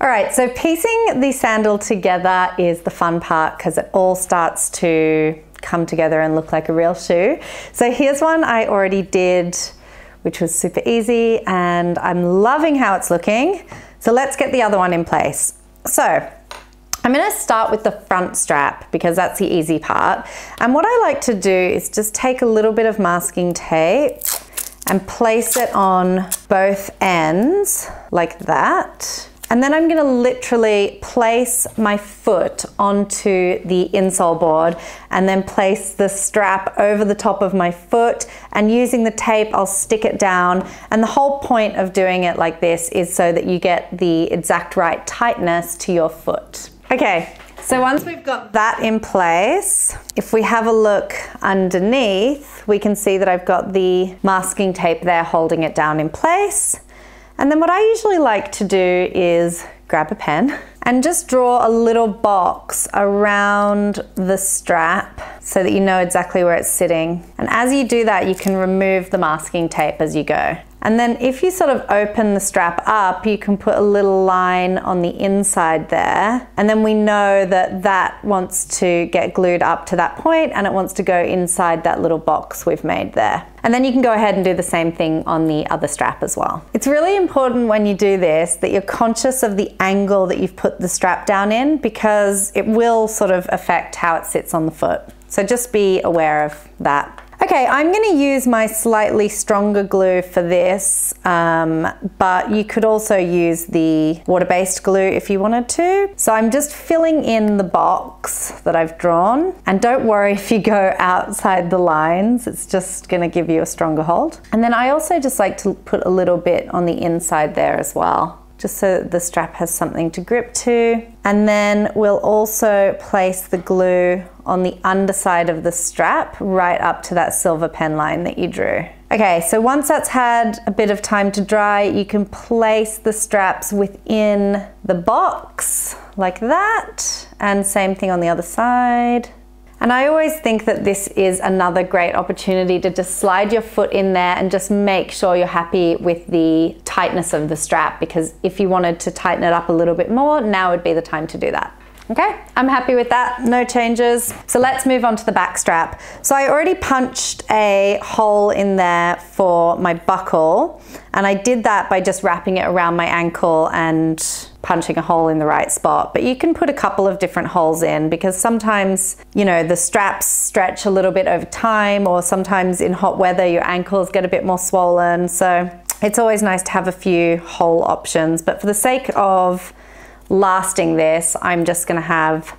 All right, so piecing the sandal together is the fun part because it all starts to come together and look like a real shoe. So here's one I already did, which was super easy, and I'm loving how it's looking. So let's get the other one in place. So I'm gonna start with the front strap because that's the easy part. And what I like to do is just take a little bit of masking tape and place it on both ends like that. And then I'm gonna literally place my foot onto the insole board and then place the strap over the top of my foot, and using the tape, I'll stick it down. And the whole point of doing it like this is so that you get the exact right tightness to your foot. Okay, so once we've got that in place, if we have a look underneath, we can see that I've got the masking tape there holding it down in place. And then what I usually like to do is grab a pen and just draw a little box around the strap so that you know exactly where it's sitting. And as you do that, you can remove the masking tape as you go. And then if you sort of open the strap up, you can put a little line on the inside there. And then we know that that wants to get glued up to that point and it wants to go inside that little box we've made there. And then you can go ahead and do the same thing on the other strap as well. It's really important when you do this that you're conscious of the angle that you've put the strap down in, because it will sort of affect how it sits on the foot. So just be aware of that. Okay, I'm going to use my slightly stronger glue for this, but you could also use the water-based glue if you wanted to. So I'm just filling in the box that I've drawn, and don't worry if you go outside the lines, it's just going to give you a stronger hold. And then I also just like to put a little bit on the inside there as well, just so that the strap has something to grip to. And then we'll also place the glue on the underside of the strap right up to that silver pen line that you drew. Okay, so once that's had a bit of time to dry, you can place the straps within the box like that, and same thing on the other side. And I always think that this is another great opportunity to just slide your foot in there and just make sure you're happy with the tightness of the strap, because if you wanted to tighten it up a little bit more, now would be the time to do that. Okay, I'm happy with that, no changes. So let's move on to the back strap. So I already punched a hole in there for my buckle, and I did that by just wrapping it around my ankle and punching a hole in the right spot. But you can put a couple of different holes in, because sometimes, you know, the straps stretch a little bit over time, or sometimes in hot weather your ankles get a bit more swollen. So it's always nice to have a few hole options, but for the sake of lasting this, I'm just gonna have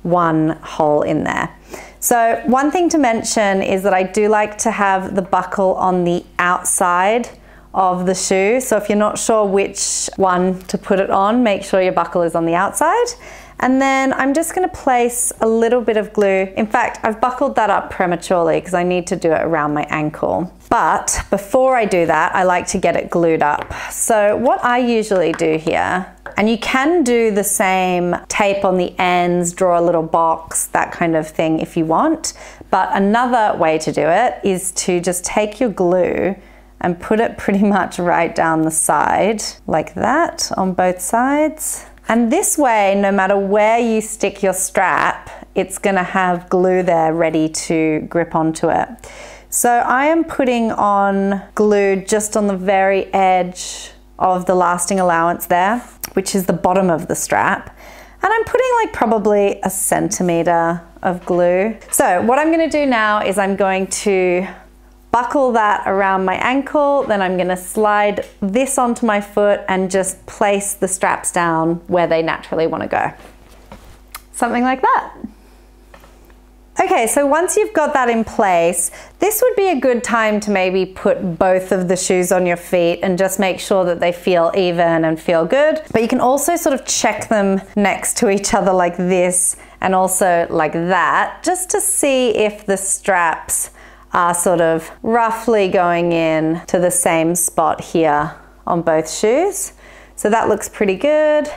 one hole in there. So one thing to mention is that I do like to have the buckle on the outside of the shoe. So if you're not sure which one to put it on, make sure your buckle is on the outside. And then I'm just gonna place a little bit of glue. In fact, I've buckled that up prematurely because I need to do it around my ankle. But before I do that, I like to get it glued up. So what I usually do here, and you can do the same tape on the ends, draw a little box, that kind of thing if you want. But another way to do it is to just take your glue and put it pretty much right down the side like that on both sides. And this way, no matter where you stick your strap, it's gonna have glue there ready to grip onto it. So I am putting on glue just on the very edge of the lasting allowance there, which is the bottom of the strap. And I'm putting like probably 1 centimeter of glue. So what I'm gonna do now is I'm going to buckle that around my ankle, then I'm gonna slide this onto my foot and just place the straps down where they naturally wanna go. Something like that. Okay, so once you've got that in place, this would be a good time to maybe put both of the shoes on your feet and just make sure that they feel even and feel good. But you can also sort of check them next to each other like this and also like that, just to see if the straps are sort of roughly going in to the same spot here on both shoes. So that looks pretty good.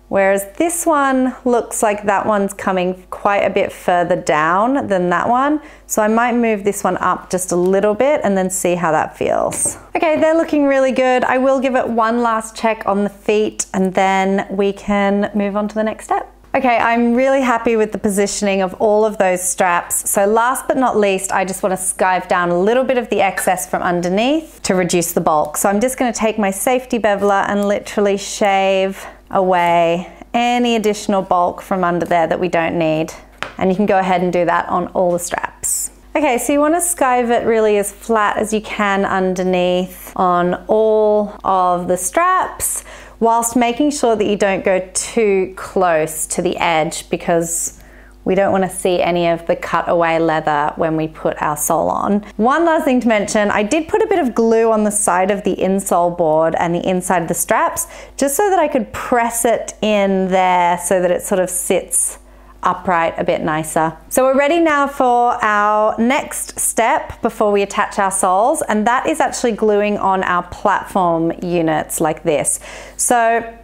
Whereas this one looks like that one's coming quite a bit further down than that one. So I might move this one up just a little bit and then see how that feels. Okay, they're looking really good. I will give it one last check on the feet and then we can move on to the next step. Okay, I'm really happy with the positioning of all of those straps. So last but not least, I just want to skive down a little bit of the excess from underneath to reduce the bulk. So I'm just going to take my safety beveler and literally shave away any additional bulk from under there that we don't need. And you can go ahead and do that on all the straps. Okay, so you want to skive it really as flat as you can underneath on all of the straps, whilst making sure that you don't go too close to the edge because we don't want to see any of the cutaway leather when we put our sole on. One last thing to mention, I did put a bit of glue on the side of the insole board and the inside of the straps, just so that I could press it in there so that it sort of sits upright a bit nicer. So we're ready now for our next step before we attach our soles, and that is actually gluing on our platform units like this. So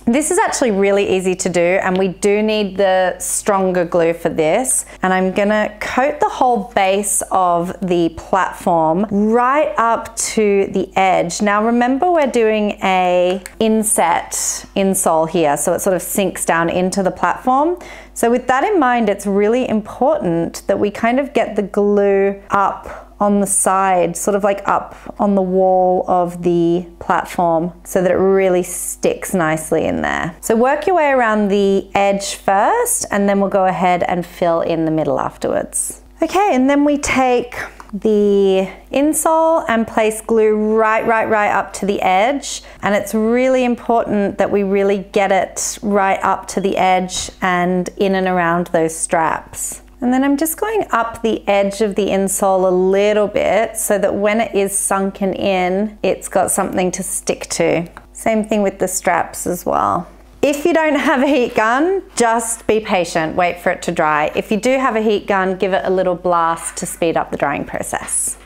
this is actually really easy to do, and we do need the stronger glue for this. And I'm gonna coat the whole base of the platform right up to the edge. Now remember, we're doing a inset insole here, so it sort of sinks down into the platform. So with that in mind, it's really important that we kind of get the glue up on the side, sort of like up on the wall of the platform so that it really sticks nicely in there. So work your way around the edge first, and then we'll go ahead and fill in the middle afterwards. Okay, and then we take the insole and place glue right up to the edge. And it's really important that we really get it right up to the edge and in and around those straps. And then I'm just going up the edge of the insole a little bit so that when it is sunken in, it's got something to stick to. Same thing with the straps as well. If you don't have a heat gun, just be patient, wait for it to dry. If you do have a heat gun, give it a little blast to speed up the drying process.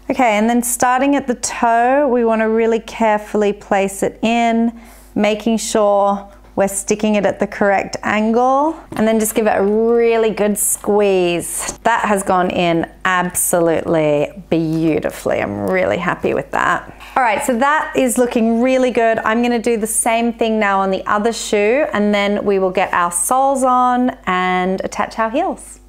Okay, and then starting at the toe, we want to really carefully place it in, making sure we're sticking it at the correct angle, and then just give it a really good squeeze. That has gone in absolutely beautifully. I'm really happy with that. All right, so that is looking really good. I'm gonna do the same thing now on the other shoe, and then we will get our soles on and attach our heels.